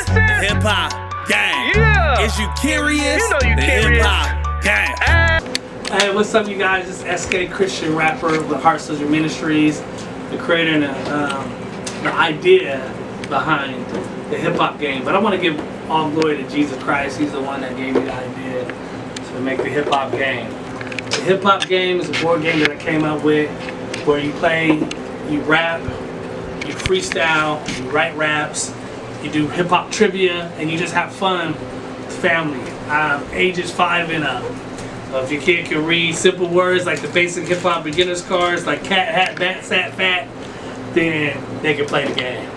The hip hop gang. Yeah. Is you curious? You know you the curious. hip hop gang. Hey, what's up, you guys? It's SK Christian rapper with Heartsoldiers Ministries, the creator and the idea behind the hip hop game. But I want to give all glory to Jesus Christ. He's the one that gave me the idea to make the hip hop game. The hip hop game is a board game that I came up with, where you play, you rap, you freestyle, you write raps, you do hip hop trivia, and you just have fun with family. Ages 5 and up. If your kid can read simple words like the basic hip hop beginners cards, like cat, hat, bat, sat, fat, then they can play the game.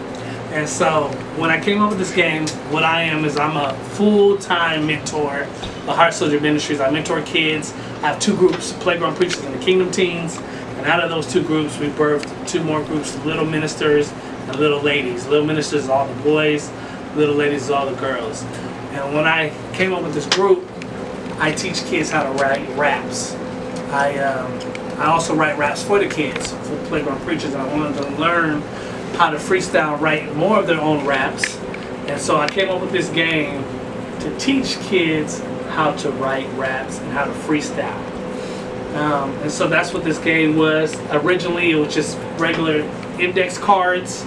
And so when I came up with this game, what I am is I'm a full-time mentor of Heartsoldiers Ministries. I mentor kids. I have 2 groups, Playground Preachers and the Kingdom Teens. And out of those 2 groups, we birthed 2 more groups, Little Ministers and Little Ladies. Little Ministers is all the boys, Little Ladies is all the girls. And when I came up with this group, I teach kids how to write raps. I also write raps for the kids, for Playground Preachers. I wanted to learn how to freestyle, write more of their own raps. And so I came up with this game to teach kids how to write raps and how to freestyle. And so that's what this game was. Originally it was just regular index cards,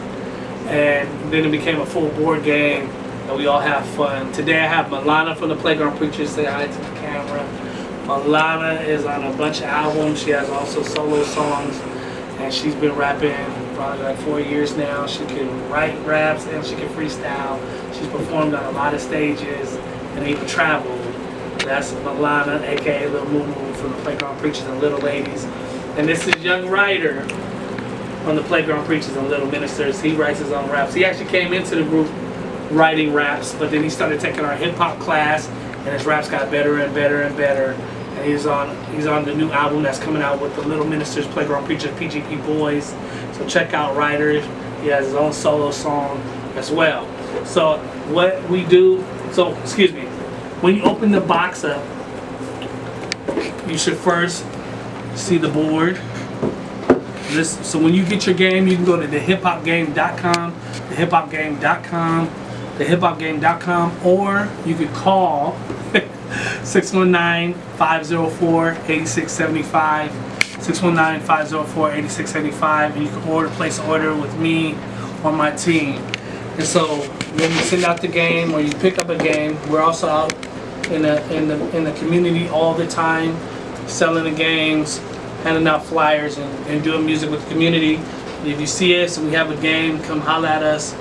and then it became a full board game and we all have fun. Today I have Milana from the Playground Preachers. Say hi to the camera. Milana is on a bunch of albums. She has also solo songs, and she's been rapping probably like 4 years now. She can write raps and she can freestyle. She's performed on a lot of stages and even traveled. That's Milana, aka Little Moo Moo from the Playground Preachers and Little Ladies. And this is Young Ryder from the Playground Preachers and Little Ministers. He writes his own raps. He actually came into the group writing raps, but then he started taking our hip hop class, and his raps got better and better and better. And he's on the new album that's coming out with the Little Ministers, Playground Preachers, PGP Boys. So check out Ryder. He has his own solo song as well. So what we do, excuse me, when you open the box up, you should first see the board. So when you get your game, you can go to thehiphopgame.com, thehiphopgame.com, thehiphopgame.com, or you could call 619-504-8675, 619-504-8675, and you can place an order with me or my team. And so when you send out the game or you pick up a game, we're also out in the community all the time, selling the games, handing out flyers, and doing music with the community. If you see us and we have a game, come holler at us.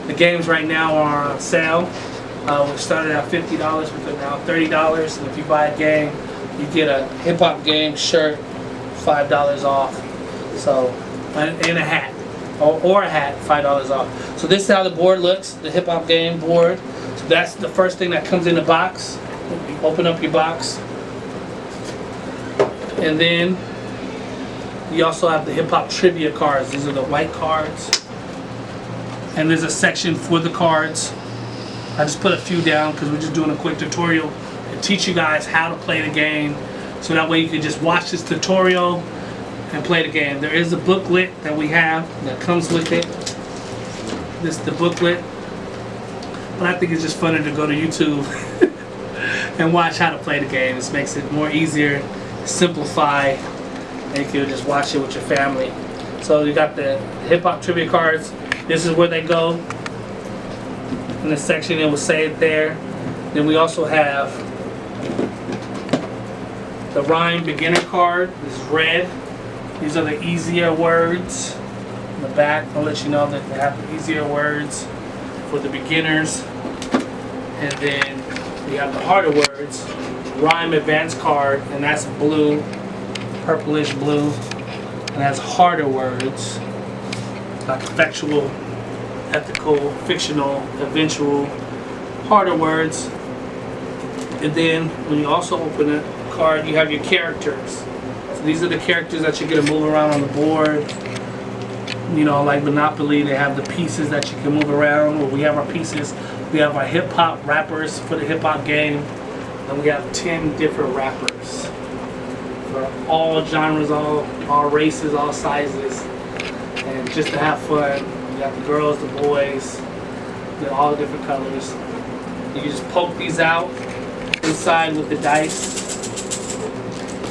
The games right now are on sale. We started at $50, we're now $30, and if you buy a game, you get a hip hop game shirt, $5 off. So, and a hat, or a hat, $5 off. So this is how the board looks, the hip hop game board. So that's the first thing that comes in the box. You open up your box, and then you also have the hip hop trivia cards. These are the white cards, and there's a section for the cards. I just put a few down because we're just doing a quick tutorial to teach you guys how to play the game, so that way you can just watch this tutorial and play the game. There is a booklet that we have that comes with it. This is the booklet, but I think it's just funner to go to YouTube and watch how to play the game. This makes it more easier, simplify, and you can just watch it with your family. So you got the hip hop trivia cards. This is where they go. In this section it will say it there. Then we also have the rhyme beginner card. This is red. These are the easier words. In the back, I'll let you know that they have the easier words for the beginners. And then we have the harder words, rhyme advanced card, and that's blue, purplish blue, and that's harder words like factual, ethical, fictional, eventual, harder words. And then when you also open a card, you have your characters. So these are the characters that you're gonna move around on the board. You know, like Monopoly, they have the pieces that you can move around. Well, we have our pieces. We have our hip hop rappers for the hip hop game, and we have 10 different rappers for all genres, all races, all sizes, and just to have fun. You got the girls, the boys, They're all different colors. You just poke these out inside with the dice.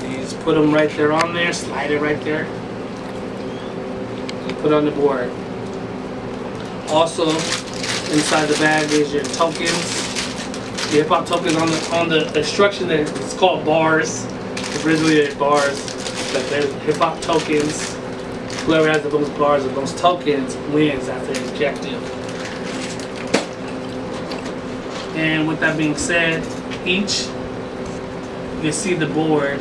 You just put them right there on there, slide it right there. Put it on the board. Also, inside the bag is your tokens. The hip hop tokens on the instruction that it's called bars. Originally it's bars, but there's hip hop tokens. Whoever has the most bars or most tokens wins after the objective. And with that being said, you can see the board.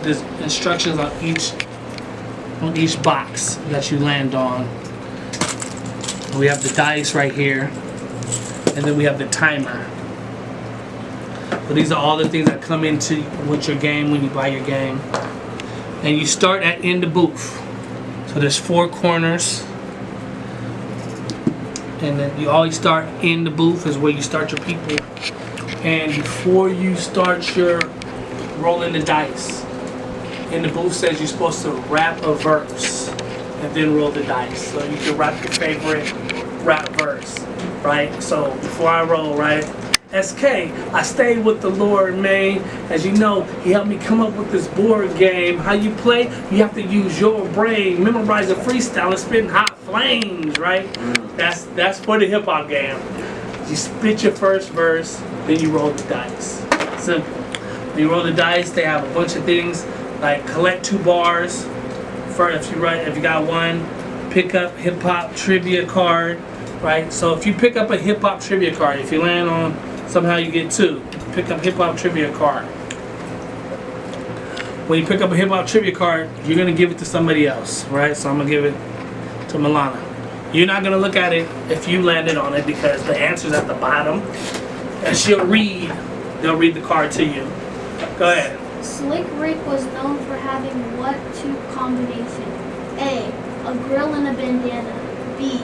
There's instructions on each box that you land on. We have the dice right here, and then we have the timer. So these are all the things that come into with your game when you buy your game. And you start in the booth. So there's 4 corners. And then you always start in the booth is where you start your people. And before you start your rolling the dice, in the booth says you're supposed to rap a verse and then roll the dice. So you can rap your favorite rap verse, right? So before I roll, right? SK, I stayed with the Lord, man. As you know, he helped me come up with this board game. How you play? You have to use your brain, memorize a freestyle, and spit hot flames, right? That's for the hip hop game. You spit your first verse, then you roll the dice. Simple. When you roll the dice, they have a bunch of things like collect 2 bars. First, if you got one, pick up hip hop trivia card, right? So if you pick up a hip hop trivia card, if you land on somehow you get 2. Pick up hip hop trivia card. When you pick up a hip hop trivia card, you're gonna give it to somebody else, right? So I'm gonna give it to Milana. You're not gonna look at it if you landed on it because the answer's at the bottom, and they'll read the card to you. Go ahead. Slick Rick was known for having what 2 combination? A grill and a bandana. B,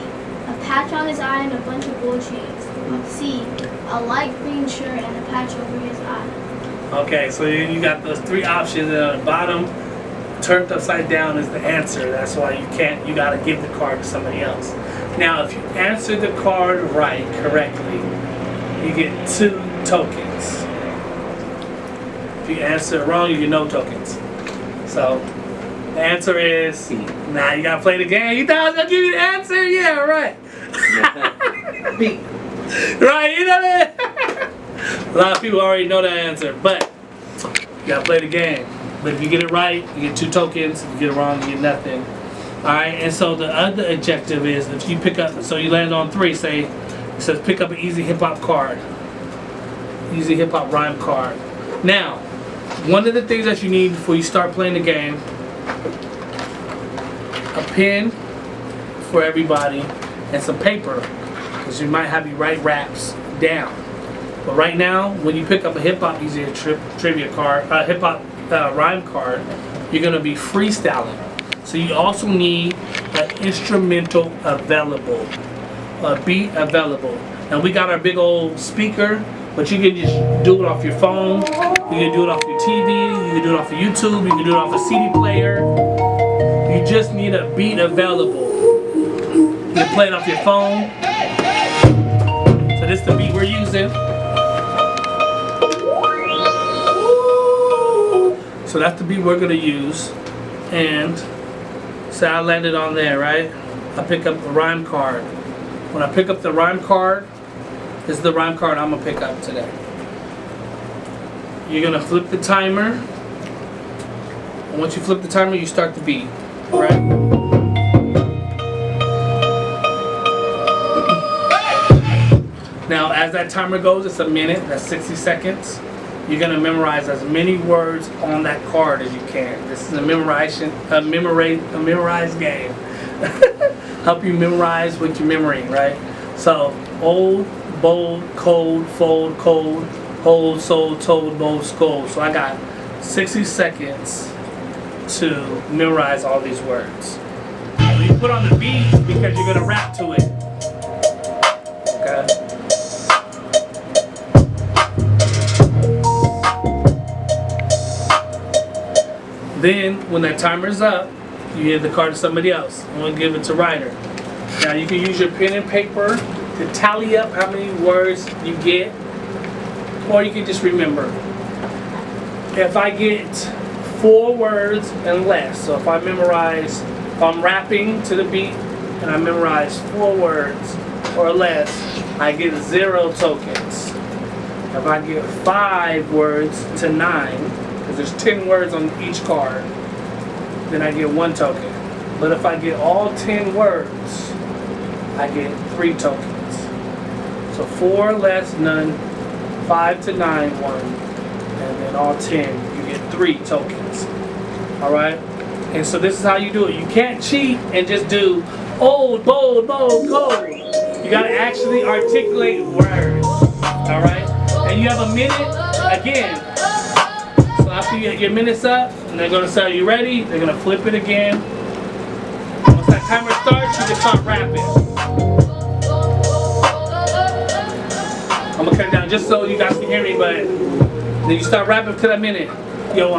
a patch on his eye and a bunch of gold chains. C, a light green shirt and a patch over his eye. Okay, so you got those 3 options, and at the bottom, turned upside down is the answer. That's why you gotta give the card to somebody else. Now, if you answer the card correctly, you get 2 tokens. If you answer it wrong, you get no tokens. So, the answer is, nah, you gotta play the game. You thought I was gonna give you the answer? Yeah, right. B. Right, you know that? A lot of people already know that answer, but you gotta play the game. But if you get it right, you get 2 tokens. If you get it wrong, you get nothing. Alright, and so the other objective is if you pick up, so you land on 3, say, it says pick up an easy hip hop card. Easy hip hop rhyme card. Now, one of the things that you need before you start playing the game, a pen for everybody and some paper, because you might have you write raps down. But right now, when you pick up a hip hop easy trivia card, hip hop rhyme card, you're gonna be freestyling. So you also need an instrumental available, a beat available. And we got our big old speaker, but you can just do it off your phone, you can do it off your TV, you can do it off of YouTube, you can do it off a CD player. You just need a beat available. You can play it off your phone. So this is the beat we're using. So that's the beat we're gonna use. And so I landed on there, right? I pick up the rhyme card. When I pick up the rhyme card, this is the rhyme card I'm gonna pick up today. You're gonna flip the timer. And once you flip the timer, you start the beat, right? Now, as that timer goes, it's a minute, that's 60 seconds. You're gonna memorize as many words on that card as you can. This is a memorized game. Help you memorize with your memory, right? So, old, bold, cold, fold, cold, hold, sold, told, bold, scold. So I got 60 seconds to memorize all these words. So you put on the beat because you're gonna rap to it. Okay. Then, when that timer's up, you give the card to somebody else. I'm gonna give it to Ryder. Now, you can use your pen and paper to tally up how many words you get, or you can just remember. If I get 4 words and less, so if I'm rapping to the beat and I memorize 4 words or less, I get 0 tokens. If I get 5 words to 9, because there's 10 words on each card, then I get 1 token. But if I get all 10 words, I get 3 tokens. So 4 less, none. 5 to 9, 1. And then all 10, you get 3 tokens. Alright? And so this is how you do it. You can't cheat and just do old, bold, bold, gold. You gotta actually articulate words. Alright? And you have a minute again. So after you get your minutes up, and they're gonna say, are you ready? They're gonna flip it again. Once that timer starts, you can start rapping. I'm gonna cut it down just so you guys can hear me, but then you start rapping to that minute. Yo,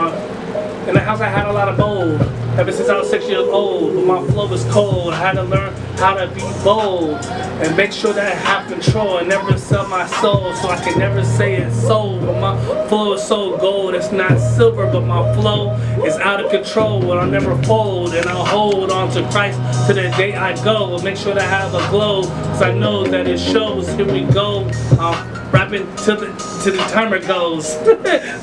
in the house I had a lot of bold. Ever since I was 6 years old, but my flow was cold. I had to learn how to be bold and make sure that I have control and never sell my soul, so I can never say it's sold. But my flow is so gold, it's not silver, but my flow is out of control. But I'll never fold, and I'll hold on to Christ to the day I go. Make sure that I have a glow, cause I know that it shows. Here we go. Rapping till the timer goes.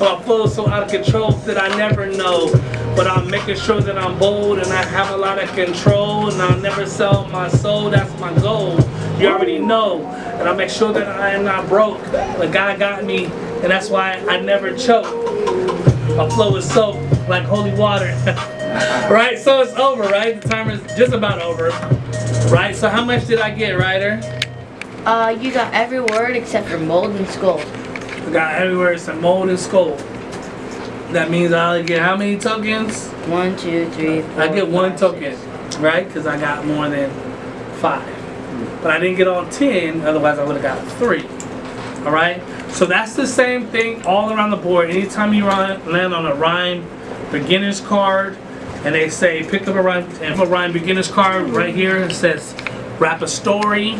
My flow is so out of control that I never know. But I'm making sure that I'm bold and I have a lot of control, and I'll never sell my soul. That's my goal. You already know. And I make sure that I am not broke. But God got me, and that's why I never choke. My flow is soap like holy water. Right? So it's over, right? The timer is just about over. Right? So how much did I get, Ryder? You got every word except for mold and skull. I got every word except mold and skull. That means I only get how many tokens? 1, 2, 3, 4. I get 1 5, token, 6. right? Because I got more than 5. But I didn't get all 10, otherwise I would have got 3. Alright? So that's the same thing all around the board. Anytime you land on a rhyme beginner's card, and they say pick up a rhyme beginner's card right here, it says rap a story.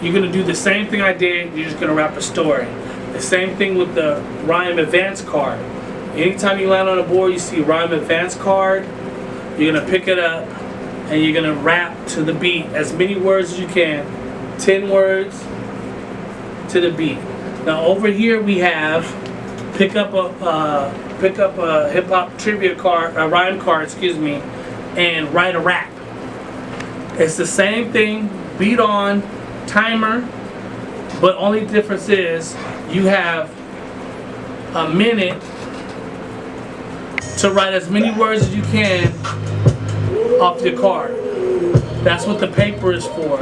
You're going to do the same thing I did, you're just going to rap a story. The same thing with the rhyme advanced card. Anytime you land on a board, you see rhyme advanced card, you're going to pick it up and you're going to rap to the beat as many words as you can. 10 words to the beat. Now over here we have pick up a hip hop trivia card, a rhyme card, excuse me, and write a rap. It's the same thing, beat on, timer, but only difference is you have a minute to write as many words as you can off your card. That's what the paper is for.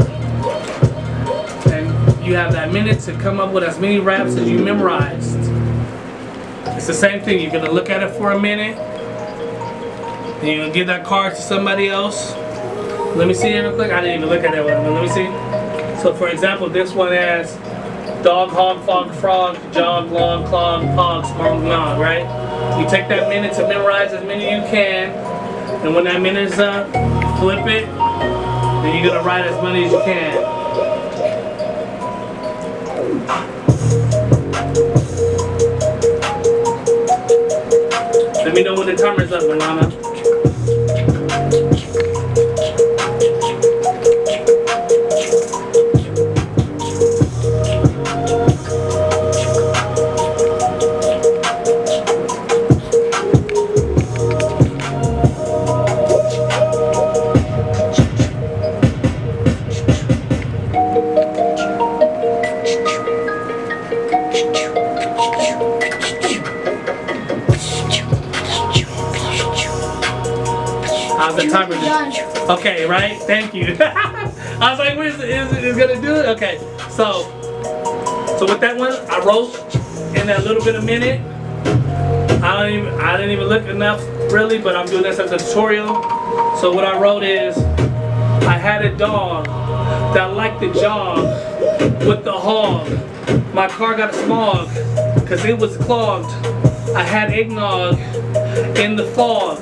And you have that minute to come up with as many raps as you memorized. It's the same thing. You're going to look at it for a minute, and you're going to give that card to somebody else. Let me see it real quick. I didn't even look at that one. Let me see. So for example, this one has dog, hog, fog, frog, jog, log, clog, hog, smog, nog, right? You take that minute to memorize as many as you can, and when that minute is up, flip it, then you're gonna write as many as you can. Let me know when the timer's up, Milana. How's the timer doing? Okay, right? Thank you. I was like, is it gonna do it? Okay, so with that one, I wrote in that little bit of minute. I didn't even look enough really, but I'm doing this as a tutorial. So what I wrote is, I had a dog that liked to jog with the hog. My car got a smog because it was clogged. I had eggnog in the fog.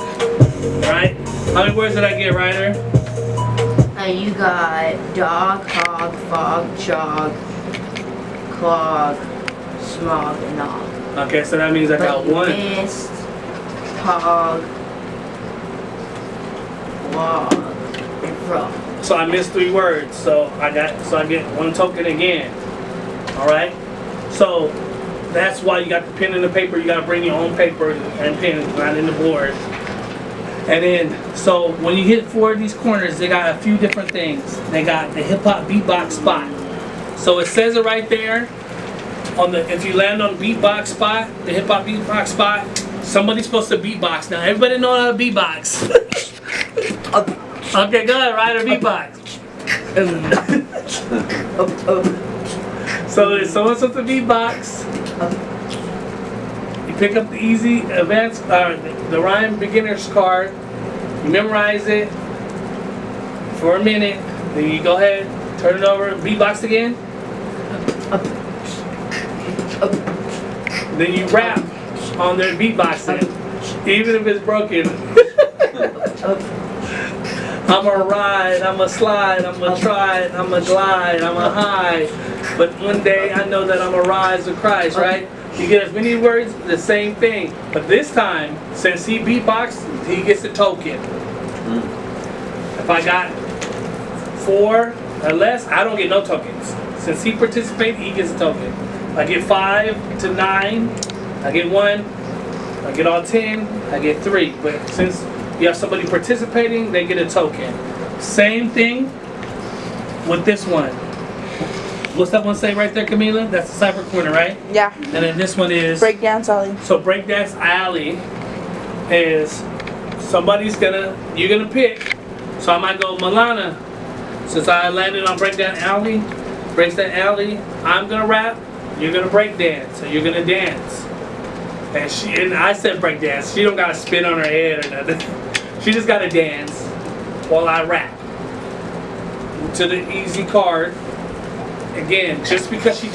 Right? How many words did I get, Ryder? You got dog, hog, fog, jog, clog, smog, and nog. Okay, so that means I got But you one. missed hog, log, and frog. So I missed 3 words. So I get 1 token again. All right. So that's why you got the pen and the paper. You got to bring your own paper and pen, not in the board. And then, so when you hit 4 of these corners, they got a few different things. They got the hip hop beatbox spot. So it says it right there. If you land on the beatbox spot, the hip hop beatbox spot, somebody's supposed to beatbox. Now everybody know how to beatbox. Okay, go ahead, Ryder, beatbox. So if someone's supposed to beatbox, you pick up the easy advanced, the rhyme beginner's card, you memorize it for a minute, then you go ahead, turn it over, beatbox again. Then you rap on their beatboxing, even if it's broken. I'ma ride, I'ma slide, I'ma try, I'ma glide, I'ma hide. But one day I know that I'ma rise with Christ, right? You get as many words, the same thing. But this time, since he beatboxed, he gets a token. If I got 4 or less, I don't get no tokens. Since he participated, he gets a token. I get 5 to 9, I get 1. I get all 10, I get 3. But since you have somebody participating, they get a token. Same thing with this one. What's that one say right there, Camila? That's the cipher corner, right? Yeah. And then this one is Breakdance alley. So breakdance alley is you're gonna pick. So I might go Milana. Since I landed on breakdance alley, I'm gonna rap. You're gonna breakdance, so you're gonna dance. And I said breakdance. She don't gotta spin on her head or nothing. She just gotta dance while I rap. To the easy card. Again, just because she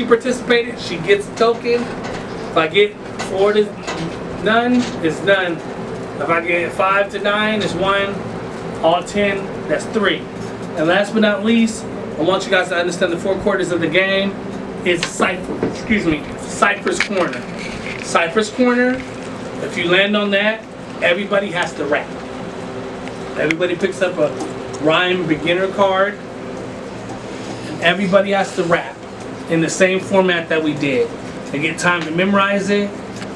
participated, she gets a token. If I get 4 to none, it's none. If I get 5 to 9, it's 1. All 10, that's 3. And last but not least, I want you guys to understand the 4 quarters of the game. It's Cypher's Corner. Cypher's Corner, if you land on that, everybody has to rap. Everybody picks up a rhyme beginner card. Everybody has to rap in the same format that we did. They get time to memorize it,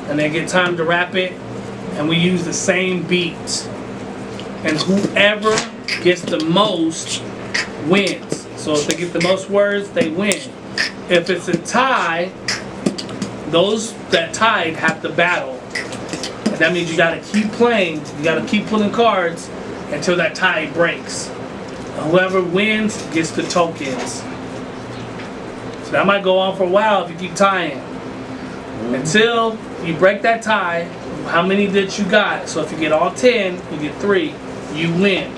and they get time to rap it, and we use the same beats. And whoever gets the most wins. So if they get the most words, they win. If it's a tie, those that tied have to battle. And that means you gotta keep playing, you gotta keep pulling cards until that tie breaks. Whoever wins gets the tokens. So that might go on for a while if you keep tying. Until you break that tie, how many did you got? So if you get all 10, you get 3, you win.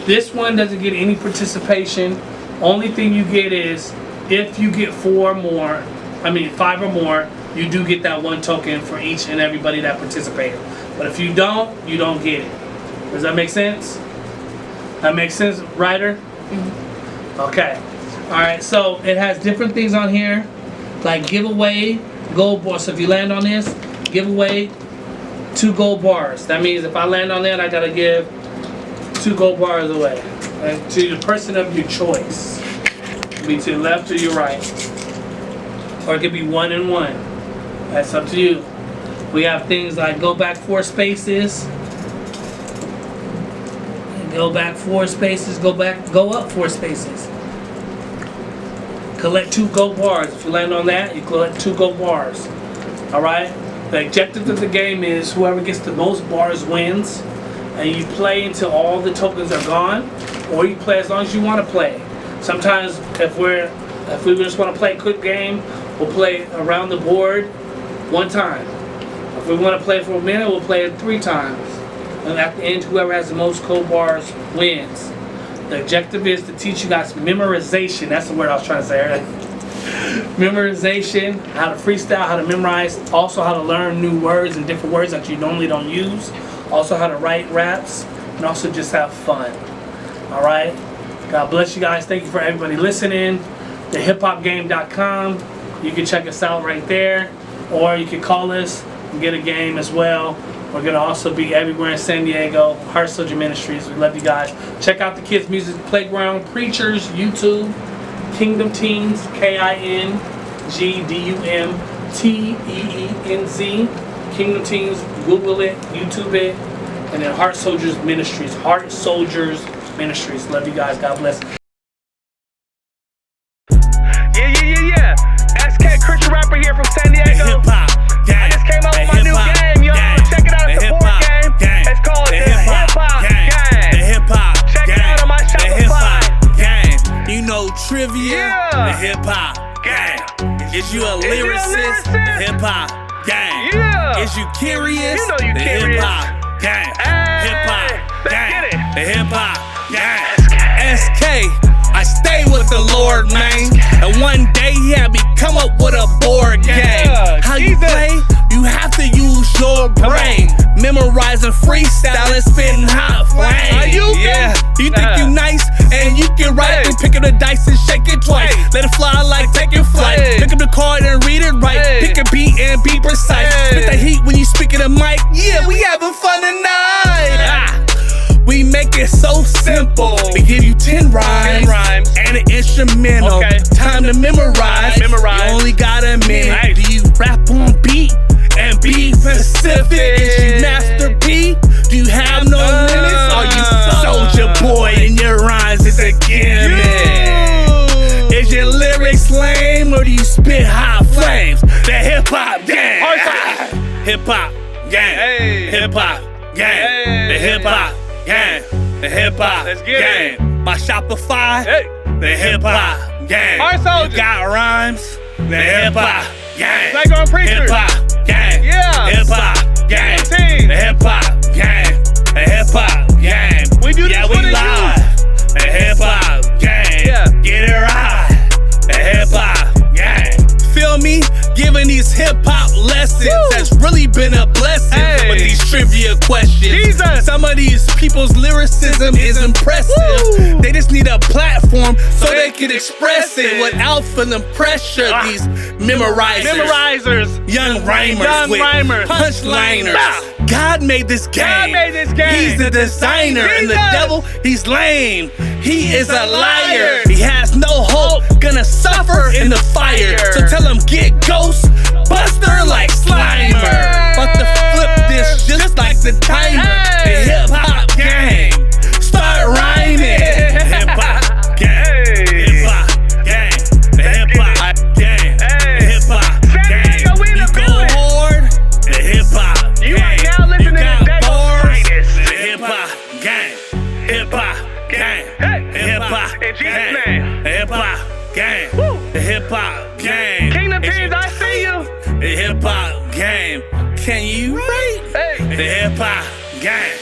This one doesn't get any participation. Only thing you get is if you get 5 or more, you do get that 1 token for each and everybody that participated. But if you don't get it. Does that make sense? That makes sense, Ryder? Okay. Alright, so it has different things on here, like giveaway, gold bars. So if you land on this, give away 2 gold bars. That means if I land on that, I gotta give 2 gold bars away. And to the person of your choice. It could be to the left or your right. Or it could be 1 and 1. That's up to you. We have things like go back 4 spaces. Go back 4 spaces, go up 4 spaces. Collect 2 gold bars. If you land on that, you collect 2 gold bars. Alright? The objective of the game is whoever gets the most bars wins. And you play until all the tokens are gone. Or you play as long as you want to play. Sometimes if we just want to play a quick game, we'll play around the board 1 time. If we want to play for a minute, we'll play it 3 times. And at the end, whoever has the most gold bars wins. The objective is to teach you guys memorization. That's the word I was trying to say earlier. Memorization, how to freestyle, how to memorize, also how to learn new words and different words that you normally don't use. Also how to write raps, and also just have fun. All right. God bless you guys. Thank you for everybody listening. thehiphopgame.com. You can check us out right there, or you can call us and get a game as well. We're going to also be everywhere in San Diego. Heart Soldier Ministries. We love you guys. Check out the Kids Music Playground, Preachers, YouTube, Kingdom Teens, KINGDUMTEENZ, Kingdom Teens. Google it, YouTube it, and then Heart Soldiers Ministries. Heart Soldiers Ministries. Love you guys. God bless. Yeah. SK Christian rapper here from San Diego. Hip-hop gang. I just came out with my new game, y'all. Check it out, it's a board game. It's called the Hip-Hop Gang. The hip-hop Check it out on my The Shopify. hip-hop gang. You know trivia. Yeah. The hip-hop gang. Is you a Is you a lyricist? lyricist? The hip-hop gang. Yeah. Is you curious? You know you the curious. hip-hop gang. Hey, Hip-hop let's gang. get it. The hip-hop gang. SK. I stay with the Lord, man. And one day he had me come up with a board game. How you Jesus. play? You have to use your brain. Memorizing, freestyling, spitting hot flame. Are you Yeah. You think you nice and you can write and pick up the dice and shake it twice. Hey. Let it fly like taking flight. Hey. Pick up the card and read it right. Hey. Pick a beat and be precise. Hey. Spit the heat when you speak in the mic. Yeah, we having fun tonight. Ah. We make it so simple. We give you 10 rhymes, and an instrumental. Okay. Time to memorize. Memorize. You only got a minute. Nice. Do you rap on beat and be specific? Is you Master P? Do you have no limits? Are you Soldier Boy and your rhymes is a gimmick? Is your lyrics lame or do you spit hot flames? The hip hop gang. Hip hop gang. Hey. Hip hop gang. Hey. The hip hop gang. The hip hop Let's get it. gang. My Shopify. Hey. The hip hop gang. Heart Soldiers. You got rhymes. The hip hop gang. Playground Preachers. Hip hop gang. Yeah. Hip hop gang. Kingdom Teens. The hip hop gang. The hip hop gang. We do this yeah, for we the live. The hip hop gang. Yeah. Get it right. The hip hop gang. Feel me? Giving these hip hop lessons has really been a blessing. Hey. With these trivia questions. Jesus. Some of these people's lyricism is impressive. Woo. They just need a platform so they can express it without feeling pressure. These memorizers. Young rhymers Young with rhymers. punchliners. Bah. God made this game. God made this game. He's the designer, and the Jesus. devil, he's lame. He is a liar. He has no hope. Gonna suffer in the fire. So tell him get ghost buster like Slimer. About to flip this just like the timer. The Hey. hip hop gang. Start rhyming. Hip hop gang. Hip hop gang. The hip hop gang. The hip hop San gang. Diego, we in You the go building. hard. The hip hop You gang. are now listening You to got Dago's bars. finest. The hip hop gang. Hip hop gang. Hey. Hip hop In Jesus' gang. name. The hip hop gang. Woo. The hip hop gang. Kingdom It's- Teens, I see you. The hip hop game. Can you rate? Hey. The hip hop gang.